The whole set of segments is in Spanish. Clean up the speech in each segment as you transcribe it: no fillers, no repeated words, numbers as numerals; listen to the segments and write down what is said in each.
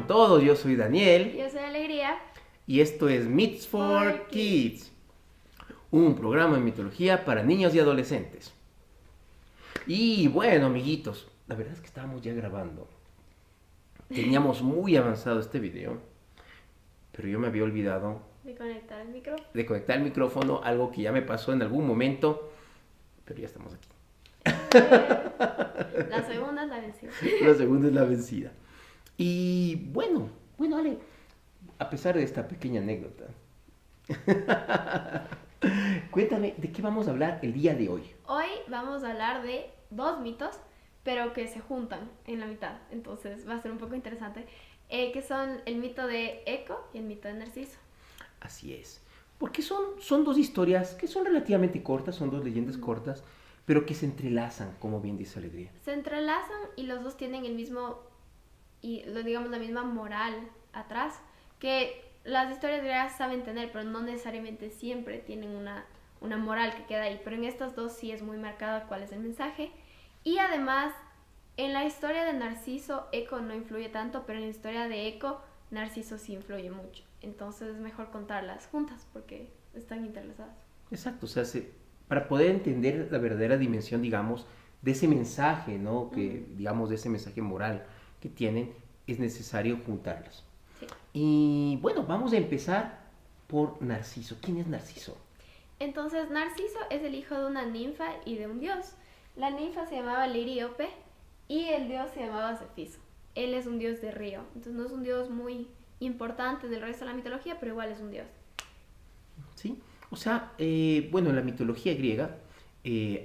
todos? Yo soy Daniel Yo soy Alegría. y esto es Myths for Kids, un programa de mitología para niños y adolescentes. Y bueno, amiguitos, la verdad es que estábamos ya grabando. Teníamos muy avanzado este video, pero yo me había olvidado De conectar el micrófono. de conectar el micrófono, algo que ya me pasó en algún momento, pero ya estamos aquí. La segunda es la vencida. La segunda es la vencida. Y bueno, Ale, a pesar de esta pequeña anécdota, cuéntame, ¿de qué vamos a hablar el día de hoy? Hoy vamos a hablar de dos mitos, pero que se juntan en la mitad. Entonces va a ser un poco interesante. Que son el mito de Eco y el mito de Narciso. Así es, porque son dos historias que son relativamente cortas, son dos leyendas cortas, pero que se entrelazan, como bien dice Alegría. Se entrelazan y los dos tienen el mismo, digamos, la misma moral atrás, que las historias griegas saben tener, pero no necesariamente siempre tienen una moral que queda ahí. Pero en estas dos sí es muy marcada cuál es el mensaje. Y además, en la historia de Narciso, Eco no influye tanto, pero en la historia de Eco, Narciso sí influye mucho. Entonces es mejor contarlas juntas porque están interlazadas. Exacto, o sea, para poder entender la verdadera dimensión, digamos, de ese mensaje, ¿no? Que, digamos, de ese mensaje moral que tienen, es necesario juntarlas. Sí. Y bueno, vamos a empezar por Narciso. ¿Quién es Narciso? Entonces, Narciso es el hijo de una ninfa y de un dios. La ninfa se llamaba Liriope y el dios se llamaba Cefiso. Él es un dios de río, entonces no es un dios muy importante del resto de la mitología, pero igual es un dios. ¿Sí? O sea, bueno, en la mitología griega,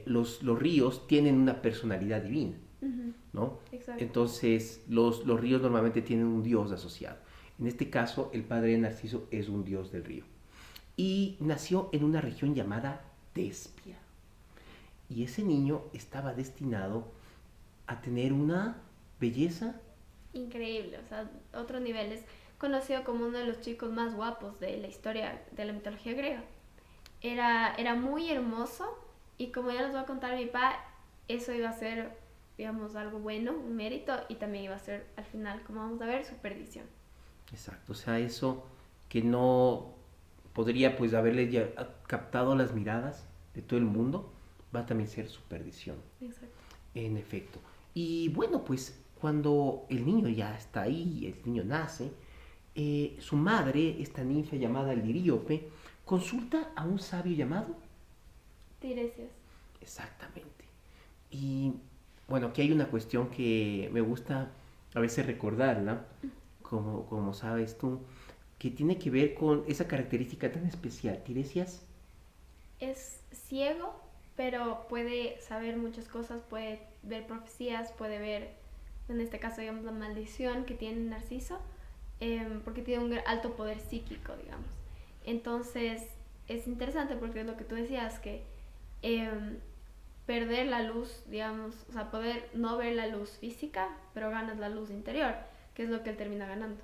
los ríos tienen una personalidad divina, ¿no? Exacto. Entonces, los ríos normalmente tienen un dios asociado. En este caso, el padre de Narciso es un dios del río. Y nació en una región llamada Tespia. Y ese niño estaba destinado a tener una belleza Increíble, o sea, otro nivel. Es conocido como uno de los chicos más guapos de la historia de la mitología griega. Era muy hermoso y como ya les voy a contar mi papá, eso iba a ser, digamos, algo bueno, un mérito, y también iba a ser, al final, como vamos a ver, su perdición. Exacto, o sea, eso que no podría pues haberle ya captado las miradas de todo el mundo, va a también ser su perdición, Exacto. en efecto. Y bueno, pues cuando el niño ya está ahí, el niño nace, su madre, esta ninfa llamada Liríope, consulta a un sabio llamado... Tiresias. Exactamente. Y bueno, aquí hay una cuestión que me gusta a veces recordarla, como sabes tú, que tiene que ver con esa característica tan especial. Tiresias Es ciego, pero puede saber muchas cosas, puede ver profecías, puede ver, en este caso, digamos, la maldición que tiene Narciso, porque tiene un alto poder psíquico, digamos. Entonces, es interesante porque es lo que tú decías, que perder la luz, digamos, o sea, poder no ver la luz física, pero ganas la luz interior, que es lo que él termina ganando.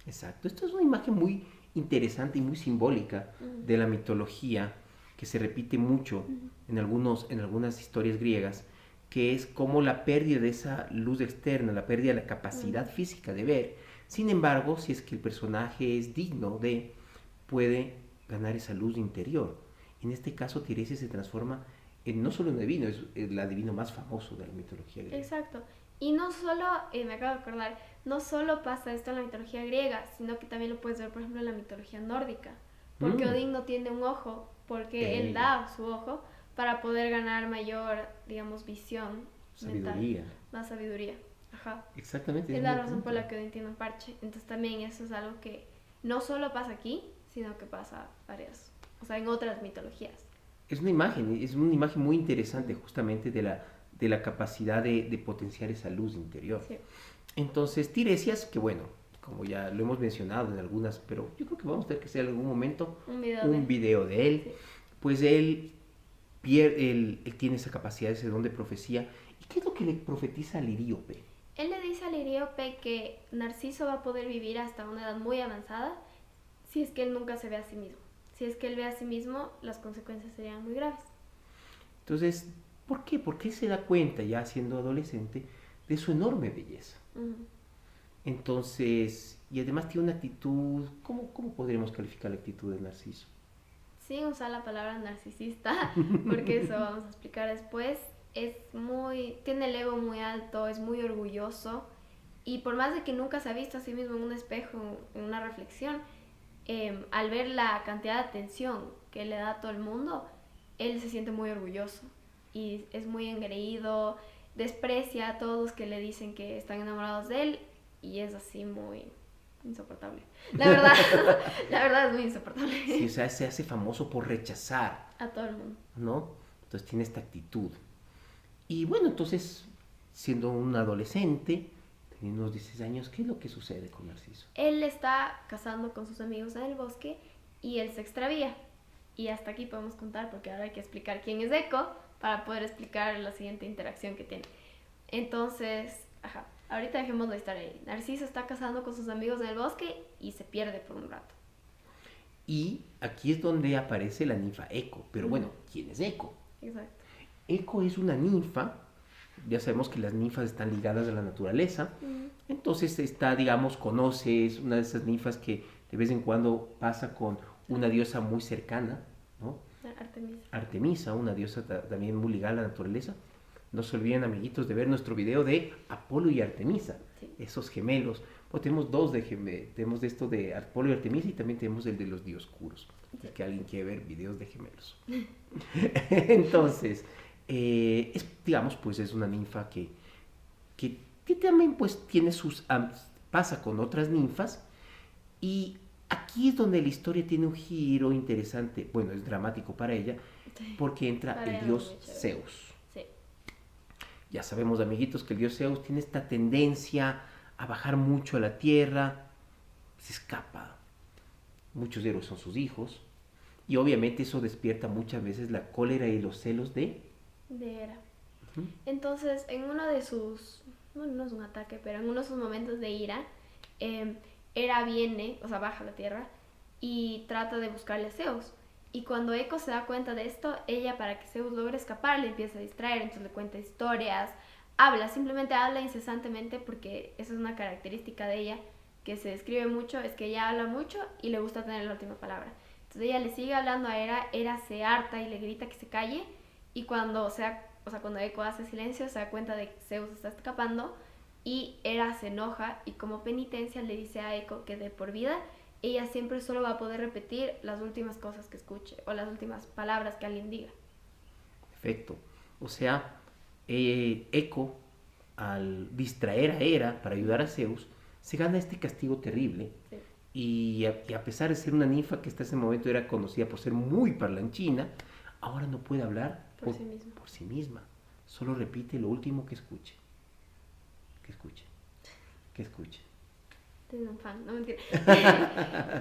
Exacto, esto es una imagen muy interesante y muy simbólica de la mitología que se repite mucho en algunas historias griegas, que es como la pérdida de esa luz externa, la pérdida de la capacidad física de ver. Sin embargo, si es que el personaje es digno de, puede ganar esa luz interior. En este caso, Tiresias se transforma en no solo un adivino, es el adivino más famoso de la mitología griega. Exacto. Y no solo, me acabo de acordar, no solo pasa esto en la mitología griega, sino que también lo puedes ver, por ejemplo, en la mitología nórdica. Porque Odín no tiene un ojo, porque él da su ojo para poder ganar mayor, digamos, visión Sabiduría. mental, más sabiduría. Ajá. Exactamente. Es la razón por la que Odín tiene un parche. Entonces también eso es algo que no solo pasa aquí, sino que pasa en otras mitologías. Es una imagen muy interesante justamente de la capacidad de potenciar esa luz interior. Sí. Entonces, Tiresias, que bueno, como ya lo hemos mencionado en algunas, pero yo creo que vamos a tener que hacer en algún momento un video de él, sí. Pues él tiene esa capacidad, ese don de profecía. ¿Y qué es lo que le profetiza a Liríope? Él le dice a Liríope que Narciso va a poder vivir hasta una edad muy avanzada si es que él nunca se ve a sí mismo. Si es que él ve a sí mismo, las consecuencias serían muy graves. Entonces, ¿por qué? Porque se da cuenta, ya siendo adolescente, de su enorme belleza. Entonces, y además tiene una actitud, ¿cómo podríamos calificar la actitud de Narciso? Sin usar la palabra narcisista, porque eso vamos a explicar después, tiene el ego muy alto, es muy orgulloso, y por más de que nunca se ha visto a sí mismo en un espejo, en una reflexión, al ver la cantidad de atención que le da a todo el mundo, él se siente muy orgulloso y es muy engreído, desprecia a todos que le dicen que están enamorados de él y es así muy insoportable. La verdad, la verdad es muy insoportable. Sí, o sea, se hace famoso por rechazar, A todo el mundo. ¿no? Entonces tiene esta actitud. Y bueno, entonces, siendo un adolescente, teniendo unos 16 años, ¿qué es lo que sucede con Narciso? Él está cazando con sus amigos en el bosque y él se extravía. Y hasta aquí podemos contar porque ahora hay que explicar quién es Eco para poder explicar la siguiente interacción que tiene. Entonces, ahorita dejemos la historia ahí. Narciso está cazando con sus amigos en el bosque y se pierde por un rato. Y aquí es donde aparece la ninfa Eco. Pero bueno, ¿quién es Eco? Exacto. Eco es una ninfa. Ya sabemos que las ninfas están ligadas a la naturaleza. Entonces está, digamos, conoces una de esas ninfas que de vez en cuando pasa con una diosa muy cercana, ¿no? Artemisa. Artemisa, una diosa también muy ligada a la naturaleza. No se olviden, amiguitos, de ver nuestro video de Apolo y Artemisa, Sí. esos gemelos. Pues tenemos dos de gemelos, tenemos de esto de Apolo y Artemisa y también tenemos el de los Dioscuros. Sí. Que alguien quiere ver videos de gemelos. Entonces, digamos, pues es una ninfa que también pues tiene pasa con otras ninfas y aquí es donde la historia tiene un giro interesante, bueno, es dramático para ella, porque entra Para el dios Zeus. Sí. Ya sabemos, amiguitos, que el dios Zeus tiene esta tendencia a bajar mucho a la tierra, se escapa, muchos héroes son sus hijos, y obviamente eso despierta muchas veces la cólera y los celos de Hera. Entonces, en uno de sus, bueno, no es un ataque, pero en uno de sus momentos de ira, Hera viene, o sea, baja a la tierra y trata de buscarle a Zeus. Y cuando Eco se da cuenta de esto, ella, para que Zeus logre escapar, le empieza a distraer, entonces le cuenta historias, simplemente habla incesantemente porque esa es una característica de ella que se describe mucho, es que ella habla mucho y le gusta tener la última palabra. Entonces ella le sigue hablando a Hera se harta y le grita que se calle y cuando Eco hace silencio se da cuenta de que Zeus está escapando y Hera se enoja y como penitencia le dice a Eco que de por vida ella siempre solo va a poder repetir las últimas cosas que escuche o las últimas palabras que alguien diga. Perfecto. O sea, Eco, al distraer a Hera para ayudar a Zeus, se gana este castigo terrible. Sí. Y a pesar de ser una ninfa que hasta ese momento era conocida por ser muy parlanchina, ahora no puede hablar por sí misma. Por sí misma. Solo repite lo último que escuche. Que escuche. Que escuche. Tengo un fan, no mentira.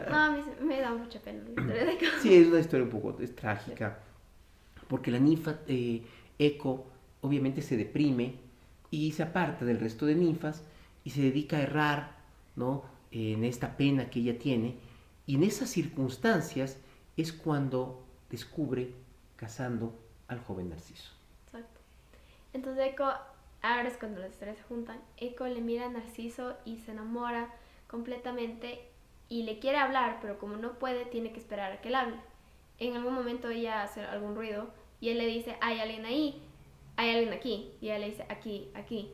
No, a mí me da mucha pena la historia de Eco. Sí, es una historia un poco trágica. Porque la ninfa Eco obviamente se deprime y se aparta del resto de ninfas y se dedica a errar, ¿no? En esta pena que ella tiene. Y en esas circunstancias es cuando descubre cazando al joven Narciso. Exacto. Entonces Eco, ahora es cuando las historias se juntan, Eco le mira a Narciso y se enamora completamente y le quiere hablar, pero como no puede, tiene que esperar a que él hable. En algún momento ella hace algún ruido y él le dice, hay alguien ahí, hay alguien aquí, y ella le dice, aquí, aquí.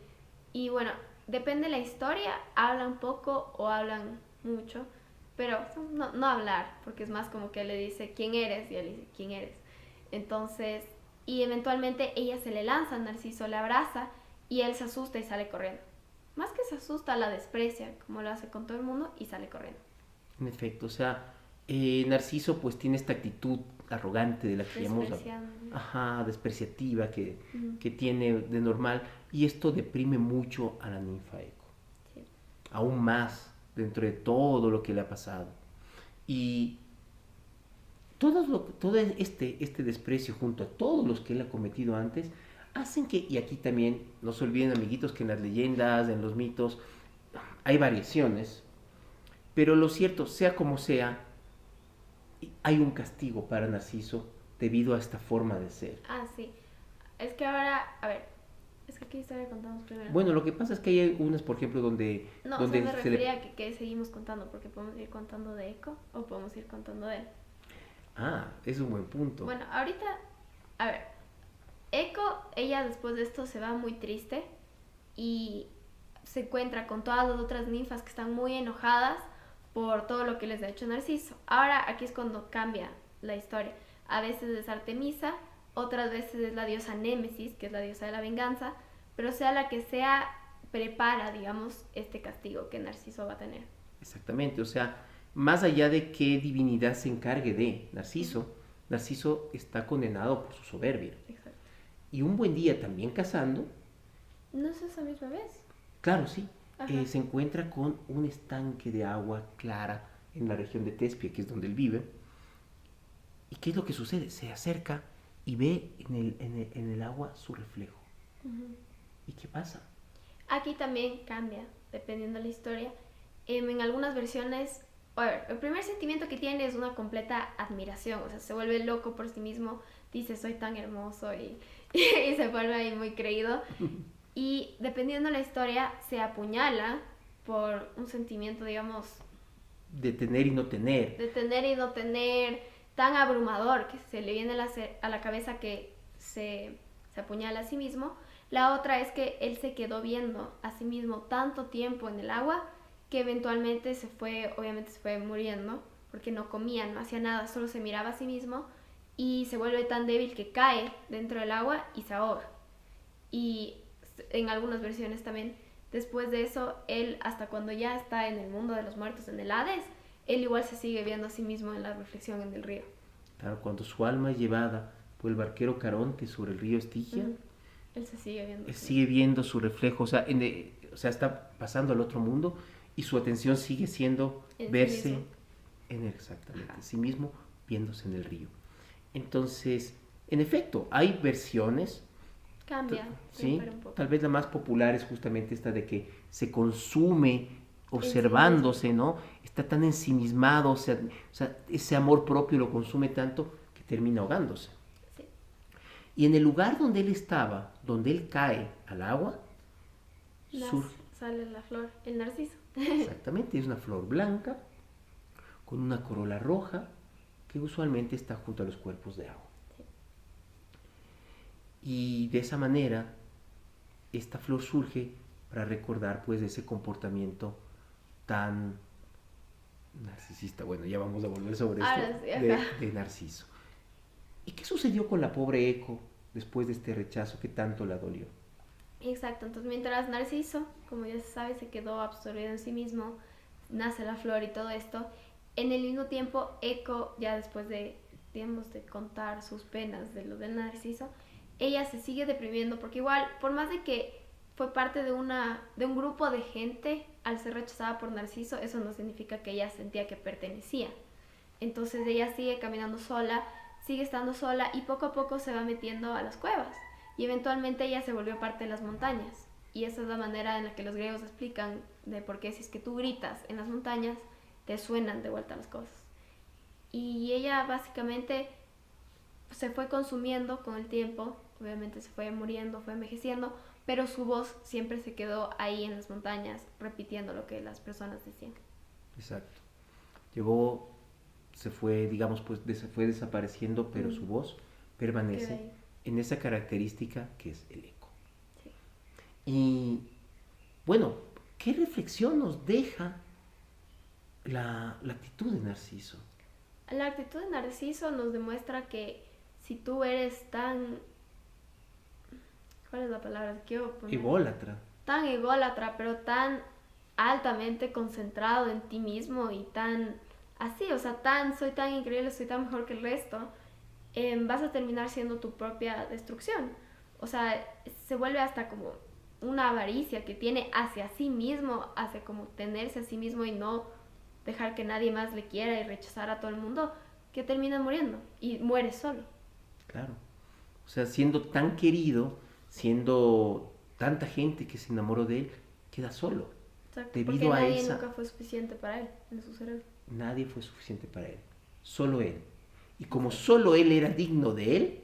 Y bueno, depende de la historia, hablan poco o hablan mucho, pero no hablar, porque es más como que él le dice, ¿quién eres? Y él le dice, ¿quién eres? Entonces, y eventualmente ella se le lanza a Narciso, le abraza y él se asusta y sale corriendo. Más que se asusta, la desprecia, como lo hace con todo el mundo, y sale corriendo. En efecto, o sea, Narciso pues tiene esta actitud arrogante de la que llamamos despreciativa que tiene de normal, y esto deprime mucho a la ninfa Eco. Sí. Aún más dentro de todo lo que le ha pasado. Y todo este desprecio junto a todos los que él ha cometido antes hacen que, y aquí también no se olviden, amiguitos, que en las leyendas, en los mitos hay variaciones, pero lo cierto, sea como sea, hay un castigo para Narciso debido a esta forma de ser. Sí. Es que ahora, a ver, Es que aquí historia contamos primero. Bueno, lo que pasa es que hay unas, por ejemplo, donde... No, donde o sea, me se le- refería a que seguimos contando, porque podemos ir contando de Echo o podemos ir contando de él. Ah, es un buen punto. Bueno, ahorita, a ver, Echo, ella después de esto se va muy triste y se encuentra con todas las otras ninfas que están muy enojadas por todo lo que les ha hecho Narciso. Ahora aquí es cuando cambia la historia. A veces es Artemisa, otras veces es la diosa Némesis, que es la diosa de la venganza, pero sea la que sea, prepara, digamos, este castigo que Narciso va a tener. Exactamente, o sea, más allá de qué divinidad se encargue de Narciso, Narciso está condenado por su soberbia. Exacto. Y un buen día también cazando, ¿No es esa misma vez? claro, sí, Ajá. se encuentra con un estanque de agua clara en la región de Tespia, que es donde él vive. ¿Y qué es lo que sucede? Se acerca y ve en el agua su reflejo. Ujú. ¿Y qué pasa? Aquí también cambia, dependiendo de la historia. En algunas versiones, a ver, el primer sentimiento que tiene es una completa admiración, o sea, se vuelve loco por sí mismo, dice soy tan hermoso y se vuelve ahí muy creído. Y dependiendo de la historia, se apuñala por un sentimiento, digamos, De tener y no tener. de tener y no tener, tan abrumador que se le viene a la cabeza que se apuñala a sí mismo. La otra es que él se quedó viendo a sí mismo tanto tiempo en el agua que eventualmente obviamente se fue muriendo porque no comía, no hacía nada, solo se miraba a sí mismo y se vuelve tan débil que cae dentro del agua y se ahoga. Y en algunas versiones también, después de eso, él hasta cuando ya está en el mundo de los muertos, en el Hades, él igual se sigue viendo a sí mismo en la reflexión en el río. Claro, cuando su alma es llevada por el barquero Caronte sobre el río Estigia, Ujú. Él se sigue viendo así. sigue viendo su reflejo, o sea, o sea, está pasando al otro mundo y su atención sigue siendo En sí verse mismo. en él, exactamente, Ajá. en sí mismo, viéndose en el río. Entonces, en efecto, hay versiones, Cambia, ¿sí? pero un poco. Tal vez la más popular es justamente esta de que se consume sí observándose, ¿no? Está tan ensimismado, o sea, ese amor propio lo consume tanto que termina ahogándose. Sí. Y en el lugar donde él estaba, donde él cae al agua, surge, Sale la flor, el narciso. exactamente, es una flor blanca con una corola roja que usualmente está junto a los cuerpos de agua. Sí. Y de esa manera, esta flor surge para recordar pues ese comportamiento tan narcisista. Bueno, ya vamos a volver sobre esto Ahora sí, ajá. de Narciso. ¿Y qué sucedió con la pobre Eco después de este rechazo que tanto la dolió? Exacto, entonces mientras Narciso, como ya se sabe, se quedó absorbido en sí mismo, nace la flor y todo esto, en el mismo tiempo Eco, ya después de, digamos, de contar sus penas de lo del Narciso, ella se sigue deprimiendo porque igual, por más de que fue parte de un grupo de gente al ser rechazada por Narciso, eso no significa que ella sentía que pertenecía. Entonces ella sigue caminando sola, sigue estando sola y poco a poco se va metiendo a las cuevas. Y eventualmente ella se volvió parte de las montañas. Y esa es la manera en la que los griegos explican de por qué si es que tú gritas en las montañas, te suenan de vuelta las cosas. Y ella básicamente se fue consumiendo con el tiempo, obviamente se fue muriendo, fue envejeciendo, pero su voz siempre se quedó ahí en las montañas, repitiendo lo que las personas decían. Exacto. Llegó, se fue, digamos, pues fue desapareciendo, pero su voz permanece en esa característica que es el eco. Sí. Y bueno, ¿qué reflexión nos deja la actitud de Narciso? La actitud de Narciso nos demuestra que si tú eres tan... ¿Cuál es la palabra? Quiero poner... Ególatra. Tan ególatra, pero tan altamente concentrado en ti mismo y tan así, o sea, soy tan increíble, soy tan mejor que el resto, vas a terminar siendo tu propia destrucción. O sea, se vuelve hasta como una avaricia que tiene hacia sí mismo, hacia como tenerse a sí mismo y no dejar que nadie más le quiera y rechazar a todo el mundo, que termina muriendo y muere solo. Claro. O sea, siendo tan querido, siendo tanta gente que se enamoró de él, queda solo. Exacto, debido porque a nadie esa... nunca fue suficiente para él en su cerebro. Nadie fue suficiente para él, solo él. Y como solo él era digno de él,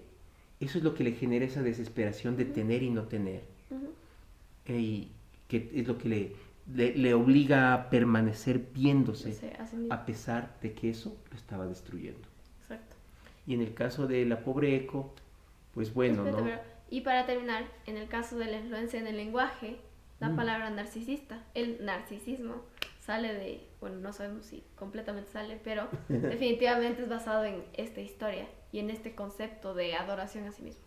eso es lo que le genera esa desesperación de tener y no tener. Ujú. Y que es lo que le obliga a permanecer viéndose Sí, así mismo. a pesar de que eso lo estaba destruyendo. Exacto. Y en el caso de la pobre Eco, pues bueno, Espérate, ¿no? pero- y para terminar, en el caso de la influencia en el lenguaje, la palabra narcisista, el narcisismo, sale de, bueno, no sabemos si completamente sale, pero definitivamente es basado en esta historia y en este concepto de adoración a sí mismo.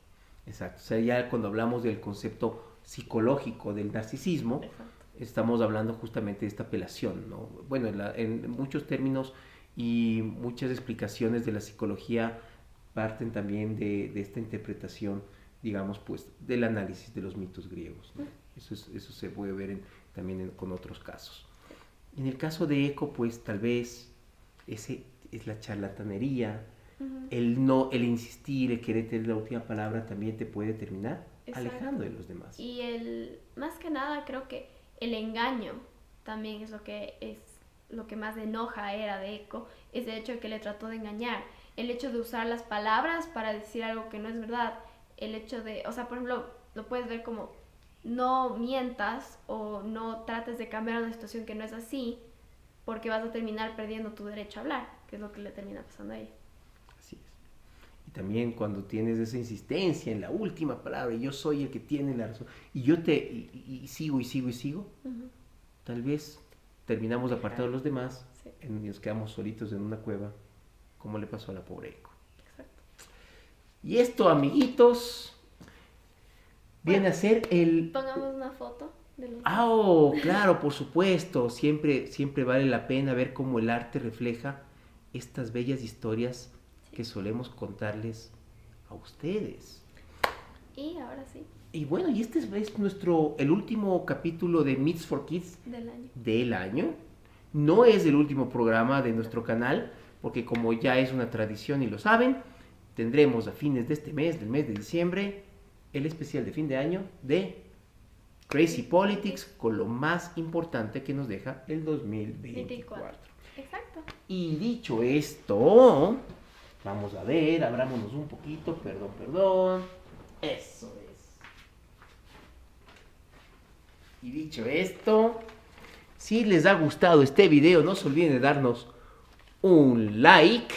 Exacto. O sea, ya cuando hablamos del concepto psicológico del narcisismo, Exacto. estamos hablando justamente de esta apelación, ¿no? Bueno, en muchos términos y muchas explicaciones de la psicología parten también de esta interpretación, digamos, pues, del análisis de los mitos griegos, ¿no? Eso se puede ver también con otros casos. En el caso de Eco, pues tal vez ese es la charlatanería, Ujú. el insistir, el querer tener la última palabra también te puede terminar Exacto. alejando de los demás. Y más que nada creo que el engaño también es lo que más enoja a Hera de Eco, es el hecho de que le trató de engañar, el hecho de usar las palabras para decir algo que no es verdad, el hecho de, o sea, por ejemplo, lo puedes ver como no mientas o no trates de cambiar una situación que no es así, porque vas a terminar perdiendo tu derecho a hablar, que es lo que le termina pasando a ella. Así es. Y también cuando tienes esa insistencia en la última palabra, yo soy el que tiene la razón, y yo y sigo y sigo y sigo, Ujú. tal vez terminamos apartados de los demás Sí. y nos quedamos solitos en una cueva, como le pasó a la pobre Eco. Exacto. Y esto, amiguitos, viene a ser el... Pongamos una foto de los Ah, oh, claro, por supuesto, siempre vale la pena ver cómo el arte refleja estas bellas historias que solemos contarles a ustedes. Y ahora sí, Y bueno, y este es el último capítulo de Myths for Kids del año. del año. No es el último programa de nuestro canal, porque como ya es una tradición y lo saben, tendremos a fines de este mes, del mes de diciembre, el especial de fin de año de Crazy Politics con lo más importante que nos deja el 2024. Exacto. Y dicho esto, vamos a ver, abrámonos un poquito, perdón. Eso es. Y dicho esto, si les ha gustado este video, no se olviden de darnos un like.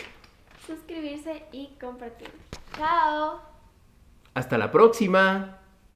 Suscribirse y compartir. Chao. Hasta la próxima.